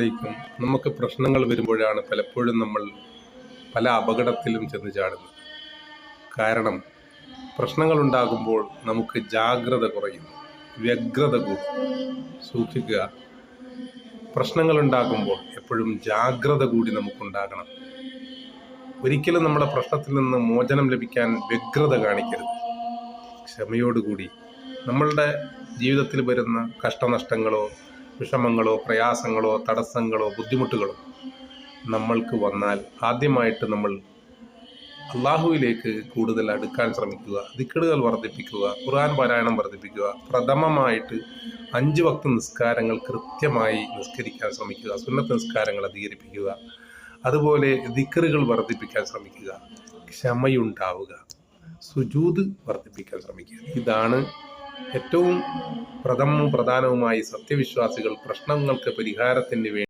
ലേക്കും നമുക്ക് പ്രശ്നങ്ങൾ വരുമ്പോഴാണ് പലപ്പോഴും നമ്മൾ പല അപകടത്തിലും ചെന്ന് ചാടുന്നത്. കാരണം പ്രശ്നങ്ങൾ ഉണ്ടാകുമ്പോൾ നമുക്ക് ജാഗ്രത കുറയുന്നു, വ്യഗ്രത കൂടും. സൂക്ഷിക്കുക, പ്രശ്നങ്ങൾ ഉണ്ടാകുമ്പോൾ എപ്പോഴും ജാഗ്രത കൂടി നമുക്കുണ്ടാകണം. ഒരിക്കലും നമ്മുടെ പ്രശ്നത്തിൽ നിന്ന് മോചനം ലഭിക്കാൻ വ്യഗ്രത കാണിക്കരുത്. ക്ഷമയോടുകൂടി നമ്മളുടെ ജീവിതത്തിൽ വരുന്ന കഷ്ടനഷ്ടങ്ങളോ വിഷമങ്ങളോ പ്രയാസങ്ങളോ തടസ്സങ്ങളോ ബുദ്ധിമുട്ടുകളോ നമ്മൾക്ക് വന്നാൽ ആദ്യമായിട്ട് നമ്മൾ അള്ളാഹുവിലേക്ക് കൂടുതൽ അടുക്കാൻ ശ്രമിക്കുക, ദിക്റുകൾ വർദ്ധിപ്പിക്കുക, ഖുർആൻ പാരായണം വർദ്ധിപ്പിക്കുക. പ്രഥമമായിട്ട് 5 വക്ത് നിസ്കാരങ്ങൾ കൃത്യമായി നിസ്കരിക്കാൻ ശ്രമിക്കുക, സുന്നത്ത് നിസ്കാരങ്ങൾ അധികരിപ്പിക്കുക. അതുപോലെ ദിക്റുകൾ വർദ്ധിപ്പിക്കാൻ ശ്രമിക്കുക, ക്ഷമയുണ്ടാവുക, സുജൂദ് വർദ്ധിപ്പിക്കാൻ ശ്രമിക്കുക. ഇതാണ് ഏറ്റവും പ്രധാനവുമായി സത്യവിശ്വാസികൾ പ്രശ്നങ്ങൾക്ക് പരിഹാരത്തിന് വേണ്ടി